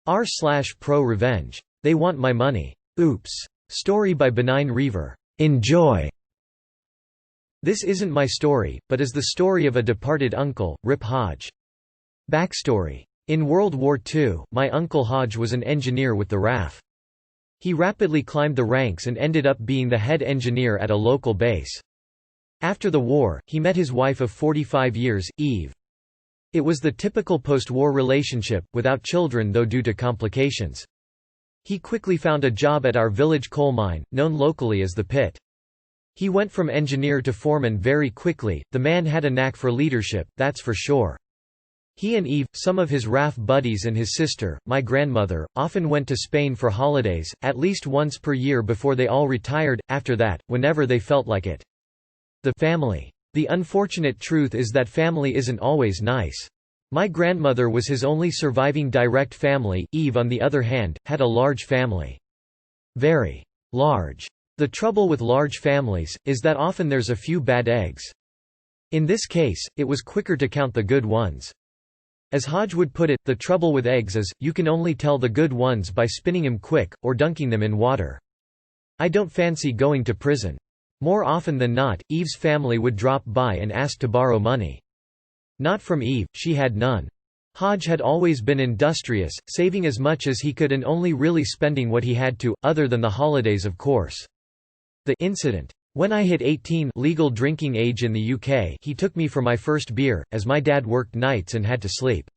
r/ProRevenge. They want my money. Oops. Story by BenignReaver. Enjoy. This isn't my story, but is the story of a departed uncle, Rip Hodge. Backstory. In World War II, my Uncle Hodge was an engineer with the RAF. He rapidly climbed the ranks and ended up being the head engineer at a local base. After the war, he met his wife of 45 years, Eve. It was the typical post-war relationship, without children though due to complications. He quickly found a job at our village coal mine, known locally as the Pit. He went from engineer to foreman very quickly. The man had a knack for leadership, that's for sure. He and Eve, some of his RAF buddies and his sister, my grandmother, often went to Spain for holidays, at least once per year before they all retired, after that, whenever they felt like it. The family. The unfortunate truth is that family isn't always nice. My grandmother was his only surviving direct family. Eve, on the other hand, had a large family. Very large. The trouble with large families is that often there's a few bad eggs. In this case, it was quicker to count the good ones. As Hodge would put it, the trouble with eggs is, you can only tell the good ones by spinning them quick, or dunking them in water. I don't fancy going to prison. More often than not, Eve's family would drop by and ask to borrow money. Not from Eve, she had none. Hodge had always been industrious, saving as much as he could and only really spending what he had to, other than the holidays of course. The incident. When I hit 18 legal drinking age in the UK, he took me for my first beer, as my dad worked nights and had to sleep.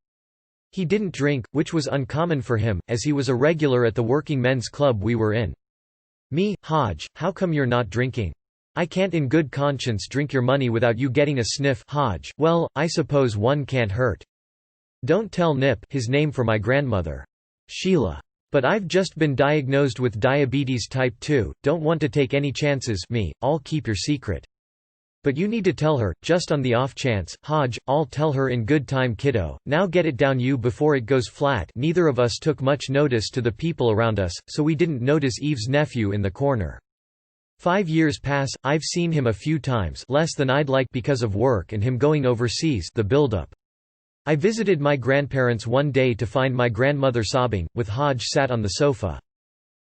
He didn't drink, which was uncommon for him, as he was a regular at the working men's club we were in. Me, Hodge, how come you're not drinking? I can't in good conscience drink your money without you getting a sniff. Hodge, well, I suppose one can't hurt. Don't tell Nip, his name for my grandmother. Sheila. But I've just been diagnosed with diabetes type 2, don't want to take any chances. Me, I'll keep your secret. But you need to tell her, just on the off chance. Hodge, I'll tell her in good time kiddo, now get it down you before it goes flat. Neither of us took much notice to the people around us, so we didn't notice Eve's nephew in the corner. 5 years pass, I've seen him a few times, less than I'd like because of work and him going overseas, the build-up. I visited my grandparents one day to find my grandmother sobbing, with Hodge sat on the sofa.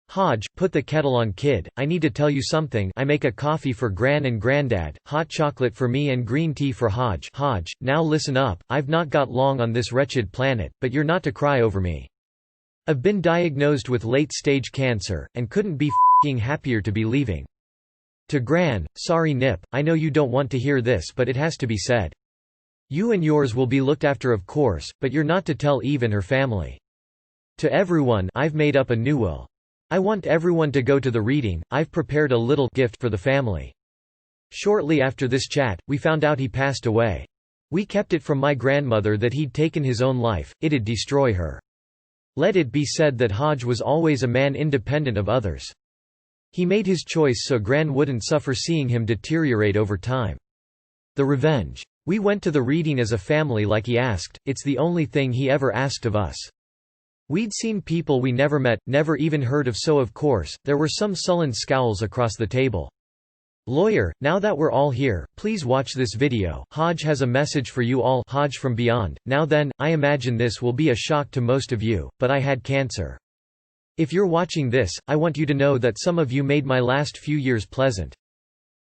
Hodge, put the kettle on kid, I need to tell you something. I make a coffee for Gran and Granddad, hot chocolate for me and green tea for Hodge. Hodge, now listen up, I've not got long on this wretched planet, but you're not to cry over me. I've been diagnosed with late-stage cancer, and couldn't be f***ing happier to be leaving. To Gran, sorry Nip, I know you don't want to hear this but it has to be said. You and yours will be looked after of course, but you're not to tell Eve and her family. To everyone, I've made up a new will. I want everyone to go to the reading. I've prepared a little gift for the family. Shortly after this chat, we found out he passed away. We kept it from my grandmother that he'd taken his own life, it'd destroy her. Let it be said that Hodge was always a man independent of others. He made his choice so Gran wouldn't suffer seeing him deteriorate over time. The revenge. We went to the reading as a family like he asked, it's the only thing he ever asked of us. We'd seen people we never met, never even heard of, so of course, there were some sullen scowls across the table. Lawyer, now that we're all here, please watch this video. Hodge has a message for you all. Hodge from beyond. Now then, I imagine this will be a shock to most of you, but I had cancer. If you're watching this, I want you to know that some of you made my last few years pleasant.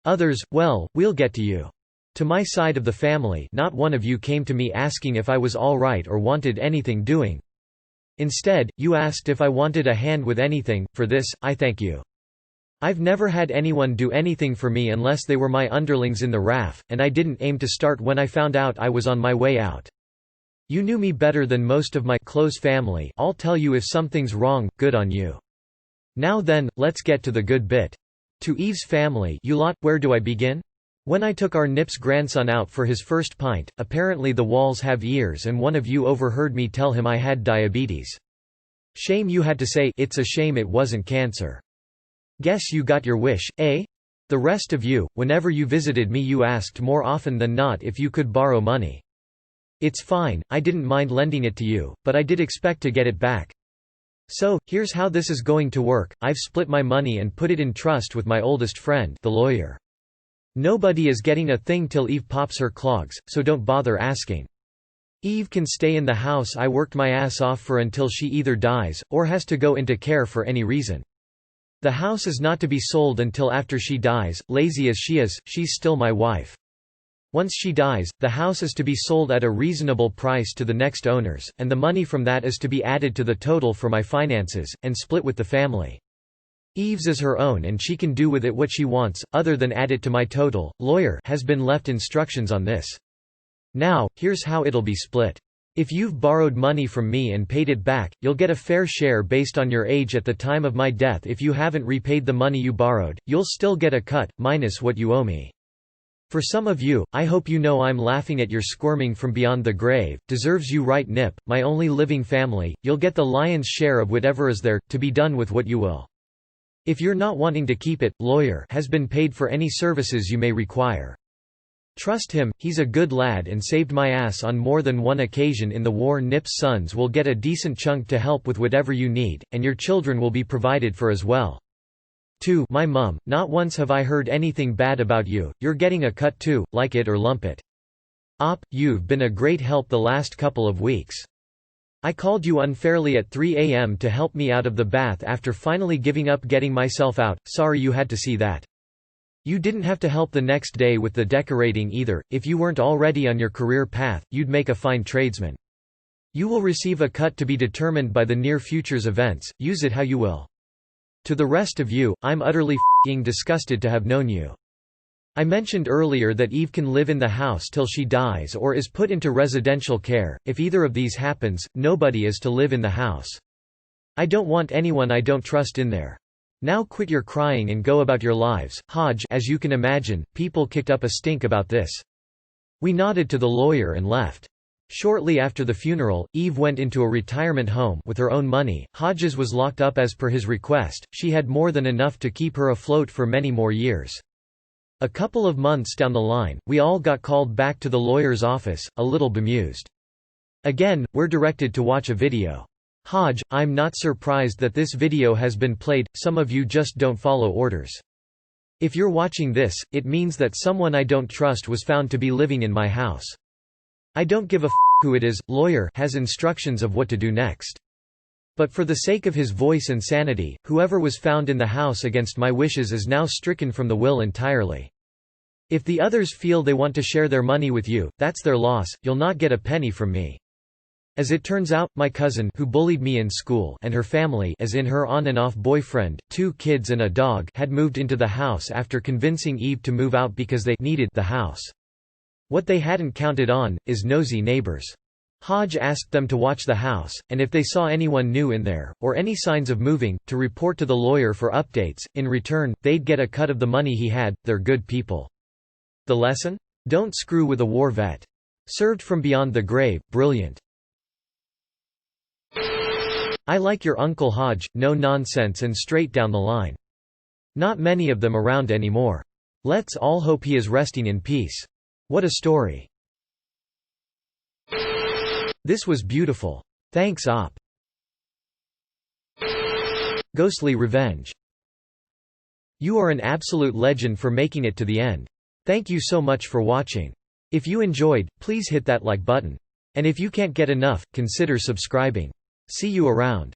Others, well, we'll get to you. To my side of the family, not one of you came to me asking if I was all right or wanted anything doing. Instead, you asked if I wanted a hand with anything. For this, I thank you. I've never had anyone do anything for me unless they were my underlings in the RAF, and I didn't aim to start when I found out I was on my way out. You knew me better than most of my close family. I'll tell you if something's wrong, good on you. Now then, let's get to the good bit. To Eve's family, you lot, where do I begin? When I took our Nip's grandson out for his first pint, apparently the walls have ears and one of you overheard me tell him I had diabetes. Shame you had to say, it's a shame it wasn't cancer. Guess you got your wish, eh? The rest of you, whenever you visited me you asked more often than not if you could borrow money. It's fine, I didn't mind lending it to you, but I did expect to get it back. So, here's how this is going to work. I've split my money and put it in trust with my oldest friend, the lawyer. Nobody is getting a thing till Eve pops her clogs, so don't bother asking. Eve can stay in the house I worked my ass off for until she either dies, or has to go into care for any reason. The house is not to be sold until after she dies. Lazy as she is, she's still my wife. Once she dies, the house is to be sold at a reasonable price to the next owners, and the money from that is to be added to the total for my finances, and split with the family. Eve's is her own and she can do with it what she wants, other than add it to my total. Lawyer has been left instructions on this. Now, here's how it'll be split. If you've borrowed money from me and paid it back, you'll get a fair share based on your age at the time of my death. If you haven't repaid the money you borrowed, you'll still get a cut, minus what you owe me. For some of you, I hope you know I'm laughing at your squirming from beyond the grave. Deserves you right, Nip, my only living family. You'll get the lion's share of whatever is there, to be done with what you will. If you're not wanting to keep it, Lawyer has been paid for any services you may require. Trust him, he's a good lad and saved my ass on more than one occasion in the war. Nip's sons will get a decent chunk to help with whatever you need, and your children will be provided for as well. 2. My mum, not once have I heard anything bad about you, you're getting a cut too, like it or lump it. Op, you've been a great help the last couple of weeks. I called you unfairly at 3 a.m. to help me out of the bath after finally giving up getting myself out, sorry you had to see that. You didn't have to help the next day with the decorating either. If you weren't already on your career path, you'd make a fine tradesman. You will receive a cut to be determined by the near future's events, use it how you will. To the rest of you, I'm utterly f***ing disgusted to have known you. I mentioned earlier that Eve can live in the house till she dies or is put into residential care. If either of these happens, nobody is to live in the house. I don't want anyone I don't trust in there. Now quit your crying and go about your lives. Hodge, as you can imagine, people kicked up a stink about this. We nodded to the lawyer and left. Shortly after the funeral, Eve went into a retirement home with her own money. Hodges was locked up as per his request. She had more than enough to keep her afloat for many more years. A couple of months down the line, we all got called back to the lawyer's office, a little bemused. Again, we're directed to watch a video. Hodge, I'm not surprised that this video has been played, some of you just don't follow orders. If you're watching this, it means that someone I don't trust was found to be living in my house. I don't give a f*** who it is. Lawyer has instructions of what to do next. But for the sake of his voice and sanity, whoever was found in the house against my wishes is now stricken from the will entirely. If the others feel they want to share their money with you, that's their loss, you'll not get a penny from me. As it turns out, my cousin who bullied me in school and her family, as in her on and off boyfriend, 2 kids and a dog, had moved into the house after convincing Eve to move out because they needed the house. What they hadn't counted on, is nosy neighbors. Hodge asked them to watch the house, and if they saw anyone new in there, or any signs of moving, to report to the lawyer for updates. In return, they'd get a cut of the money he had. They're good people. The lesson? Don't screw with a war vet. Served from beyond the grave, brilliant. I like your Uncle Hodge, no nonsense and straight down the line. Not many of them around anymore. Let's all hope he is resting in peace. What a story. This was beautiful. Thanks Op. Ghostly Revenge. You are an absolute legend for making it to the end. Thank you so much for watching. If you enjoyed, please hit that like button. And if you can't get enough, consider subscribing. See you around.